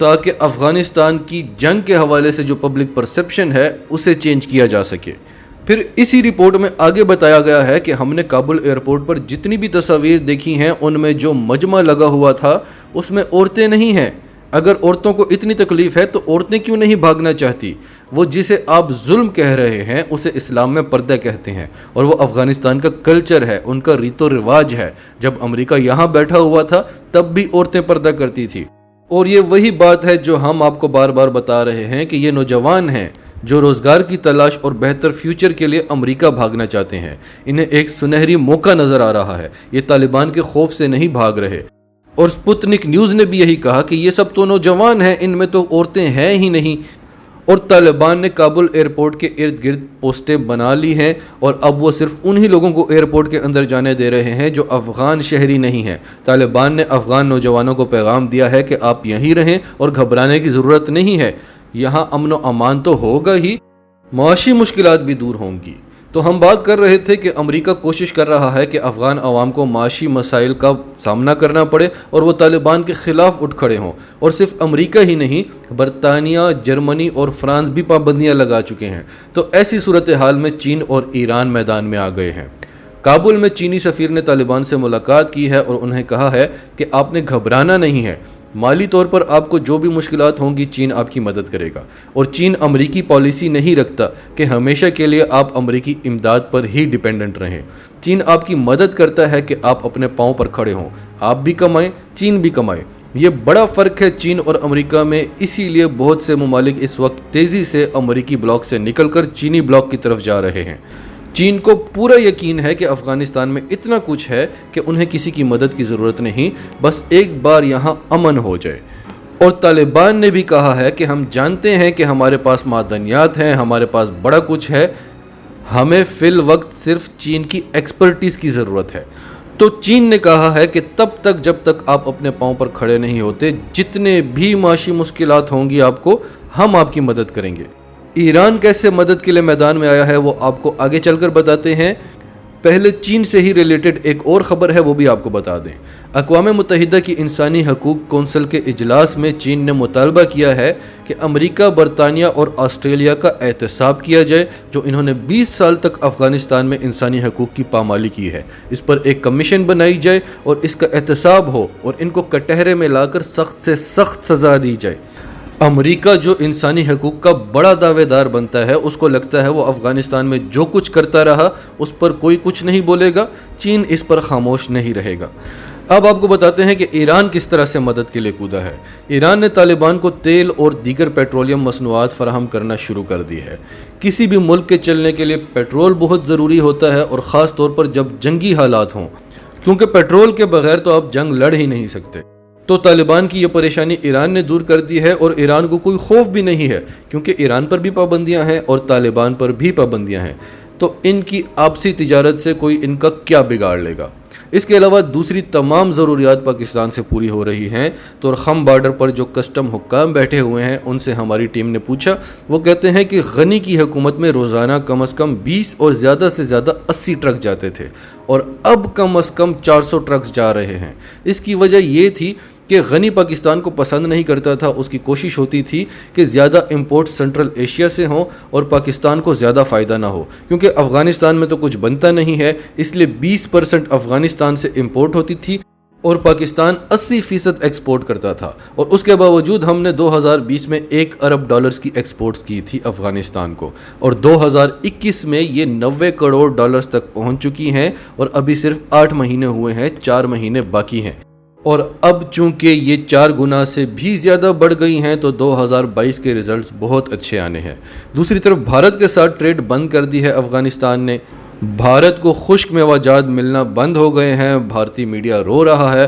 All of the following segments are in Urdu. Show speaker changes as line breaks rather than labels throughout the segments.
تاکہ افغانستان کی جنگ کے حوالے سے جو پبلک پرسپشن ہے اسے چینج کیا جا سکے۔ پھر اسی رپورٹ میں آگے بتایا گیا ہے کہ ہم نے کابل ایئرپورٹ پر جتنی بھی تصاویر دیکھی ہیں ان میں جو مجمع لگا ہوا تھا اس میں عورتیں نہیں ہیں۔ اگر عورتوں کو اتنی تکلیف ہے تو عورتیں کیوں نہیں بھاگنا چاہتی؟ وہ جسے آپ ظلم کہہ رہے ہیں اسے اسلام میں پردہ کہتے ہیں، اور وہ افغانستان کا کلچر ہے، ان کا ریت و رواج ہے۔ جب امریکہ یہاں بیٹھا ہوا تھا تب بھی عورتیں پردہ کرتی تھی، اور یہ وہی بات ہے جو ہم آپ کو بار بار بتا رہے ہیں کہ یہ نوجوان ہیں جو روزگار کی تلاش اور بہتر فیوچر کے لیے امریکہ بھاگنا چاہتے ہیں۔ انہیں ایک سنہری موقع نظر آ رہا ہے، یہ طالبان کے خوف سے نہیں بھاگ رہے۔ اور سپوتنک نیوز نے بھی یہی کہا کہ یہ سب تو نوجوان ہیں، ان میں تو عورتیں ہیں ہی نہیں۔ اور طالبان نے کابل ایئرپورٹ کے ارد گرد پوسٹیں بنا لی ہیں، اور اب وہ صرف انہی لوگوں کو ایئرپورٹ کے اندر جانے دے رہے ہیں جو افغان شہری نہیں ہیں۔ طالبان نے افغان نوجوانوں کو پیغام دیا ہے کہ آپ یہیں رہیں اور گھبرانے کی ضرورت نہیں ہے، یہاں امن و امان تو ہوگا ہی، معاشی مشکلات بھی دور ہوں گی۔ تو ہم بات کر رہے تھے کہ امریکہ کوشش کر رہا ہے کہ افغان عوام کو معاشی مسائل کا سامنا کرنا پڑے اور وہ طالبان کے خلاف اٹھ کھڑے ہوں، اور صرف امریکہ ہی نہیں، برطانیہ، جرمنی اور فرانس بھی پابندیاں لگا چکے ہیں۔ تو ایسی صورتحال میں چین اور ایران میدان میں آ گئے ہیں۔ کابل میں چینی سفیر نے طالبان سے ملاقات کی ہے اور انہیں کہا ہے کہ آپ نے گھبرانا نہیں ہے، مالی طور پر آپ کو جو بھی مشکلات ہوں گی چین آپ کی مدد کرے گا، اور چین امریکی پالیسی نہیں رکھتا کہ ہمیشہ کے لیے آپ امریکی امداد پر ہی ڈیپینڈنٹ رہیں۔ چین آپ کی مدد کرتا ہے کہ آپ اپنے پاؤں پر کھڑے ہوں، آپ بھی کمائیں، چین بھی کمائے۔ یہ بڑا فرق ہے چین اور امریکہ میں، اسی لیے بہت سے ممالک اس وقت تیزی سے امریکی بلاک سے نکل کر چینی بلاک کی طرف جا رہے ہیں۔ چین کو پورا یقین ہے کہ افغانستان میں اتنا کچھ ہے کہ انہیں کسی کی مدد کی ضرورت نہیں، بس ایک بار یہاں امن ہو جائے۔ اور طالبان نے بھی کہا ہے کہ ہم جانتے ہیں کہ ہمارے پاس معدنیات ہیں، ہمارے پاس بڑا کچھ ہے، ہمیں فی الوقت صرف چین کی ایکسپرٹیز کی ضرورت ہے۔ تو چین نے کہا ہے کہ تب تک جب تک آپ اپنے پاؤں پر کھڑے نہیں ہوتے، جتنے بھی معاشی مشکلات ہوں گی آپ کو، ہم آپ کی مدد کریں گے۔ ایران کیسے مدد کے لیے میدان میں آیا ہے وہ آپ کو آگے چل کر بتاتے ہیں۔ پہلے چین سے ہی ریلیٹڈ ایک اور خبر ہے، وہ بھی آپ کو بتا دیں۔ اقوام متحدہ کی انسانی حقوق کونسل کے اجلاس میں چین نے مطالبہ کیا ہے کہ امریکہ، برطانیہ اور آسٹریلیا کا احتساب کیا جائے، جو انہوں نے 20 سال تک افغانستان میں انسانی حقوق کی پامالی کی ہے۔ اس پر ایک کمیشن بنائی جائے اور اس کا احتساب ہو، اور ان کو کٹہرے میں لا کر سخت سے سخت سزا دی جائے۔ امریکہ جو انسانی حقوق کا بڑا دعوے دار بنتا ہے، اس کو لگتا ہے وہ افغانستان میں جو کچھ کرتا رہا اس پر کوئی کچھ نہیں بولے گا، چین اس پر خاموش نہیں رہے گا۔ اب آپ کو بتاتے ہیں کہ ایران کس طرح سے مدد کے لیے کودا ہے۔ ایران نے طالبان کو تیل اور دیگر پیٹرولیم مصنوعات فراہم کرنا شروع کر دی ہے۔ کسی بھی ملک کے چلنے کے لیے پیٹرول بہت ضروری ہوتا ہے، اور خاص طور پر جب جنگی حالات ہوں، کیونکہ پیٹرول کے بغیر تو آپ جنگ لڑ ہی نہیں سکتے۔ تو طالبان کی یہ پریشانی ایران نے دور کر دی ہے، اور ایران کو کوئی خوف بھی نہیں ہے، کیونکہ ایران پر بھی پابندیاں ہیں اور طالبان پر بھی پابندیاں ہیں۔ تو ان کی آپسی تجارت سے کوئی ان کا کیا بگاڑ لے گا؟ اس کے علاوہ دوسری تمام ضروریات پاکستان سے پوری ہو رہی ہیں۔ تو خم بارڈر پر جو کسٹم حکام بیٹھے ہوئے ہیں ان سے ہماری ٹیم نے پوچھا، وہ کہتے ہیں کہ غنی کی حکومت میں روزانہ کم از کم 20 اور زیادہ سے زیادہ 80 ٹرک جاتے تھے، اور اب کم از کم 400 ٹرکس جا رہے ہیں۔ اس کی وجہ یہ تھی کہ غنی پاکستان کو پسند نہیں کرتا تھا، اس کی کوشش ہوتی تھی کہ زیادہ امپورٹ سنٹرل ایشیا سے ہوں اور پاکستان کو زیادہ فائدہ نہ ہو، کیونکہ افغانستان میں تو کچھ بنتا نہیں ہے، اس لیے 20% افغانستان سے امپورٹ ہوتی تھی اور پاکستان 80% ایکسپورٹ کرتا تھا، اور اس کے باوجود ہم نے 2020 میں $1 ارب کی ایکسپورٹس کی تھی افغانستان کو، اور 2021 میں یہ $90 کروڑ تک پہنچ چکی ہیں، اور ابھی صرف 8 مہینے ہوئے ہیں، 4 مہینے باقی ہیں، اور اب چونکہ یہ 4 گنا سے بھی زیادہ بڑھ گئی ہیں تو 2022 کے ریزلٹس بہت اچھے آنے ہیں۔ دوسری طرف بھارت کے ساتھ ٹریڈ بند کر دی ہے افغانستان نے، بھارت کو خشک میوہ جات ملنا بند ہو گئے ہیں، بھارتی میڈیا رو رہا ہے،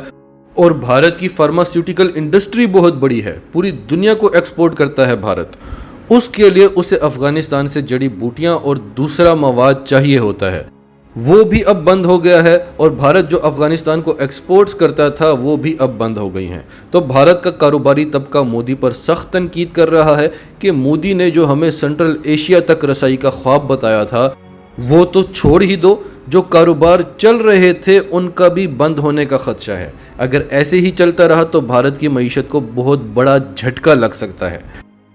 اور بھارت کی فارماسیوٹیکل انڈسٹری بہت بڑی ہے، پوری دنیا کو ایکسپورٹ کرتا ہے بھارت، اس کے لیے اسے افغانستان سے جڑی بوٹیاں اور دوسرا مواد چاہیے ہوتا ہے، وہ بھی اب بند ہو گیا ہے، اور بھارت جو افغانستان کو ایکسپورٹس کرتا تھا وہ بھی اب بند ہو گئی ہیں۔ تو بھارت کا کاروباری طبقہ مودی پر سخت تنقید کر رہا ہے کہ مودی نے جو ہمیں سنٹرل ایشیا تک رسائی کا خواب بتایا تھا وہ تو چھوڑ ہی دو، جو کاروبار چل رہے تھے ان کا بھی بند ہونے کا خدشہ ہے۔ اگر ایسے ہی چلتا رہا تو بھارت کی معیشت کو بہت بڑا جھٹکا لگ سکتا ہے۔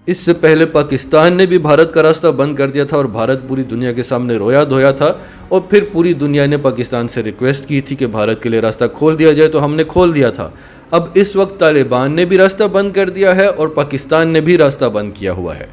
اس سے پہلے پاکستان نے بھی بھارت کا راستہ بند کر دیا تھا اور بھارت پوری دنیا کے سامنے رویا دھویا تھا، اور پھر پوری دنیا نے پاکستان سے ریکویسٹ کی تھی کہ بھارت کے لیے راستہ کھول دیا جائے، تو ہم نے کھول دیا تھا۔ اب اس وقت طالبان نے بھی راستہ بند کر دیا ہے اور پاکستان نے بھی راستہ بند کیا ہوا ہے۔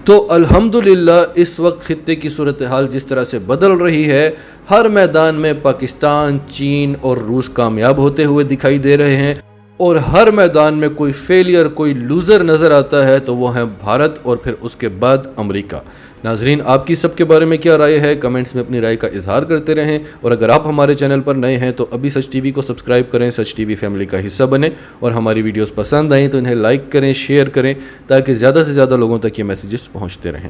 تو الحمدللہ اس وقت خطے کی صورتحال جس طرح سے بدل رہی ہے، ہر میدان میں پاکستان، چین اور روس کامیاب ہوتے ہوئے دکھائی دے رہے ہیں، اور ہر میدان میں کوئی فیلئر، کوئی لوزر نظر آتا ہے تو وہ ہے بھارت اور پھر اس کے بعد امریکہ۔ ناظرین، آپ کی سب کے بارے میں کیا رائے ہے؟ کمنٹس میں اپنی رائے کا اظہار کرتے رہیں، اور اگر آپ ہمارے چینل پر نئے ہیں تو ابھی سچ ٹی وی کو سبسکرائب کریں، سچ ٹی وی فیملی کا حصہ بنیں، اور ہماری ویڈیوز پسند آئیں تو انہیں لائک کریں، شیئر کریں، تاکہ زیادہ سے زیادہ لوگوں تک یہ میسیجز پہنچتے رہیں۔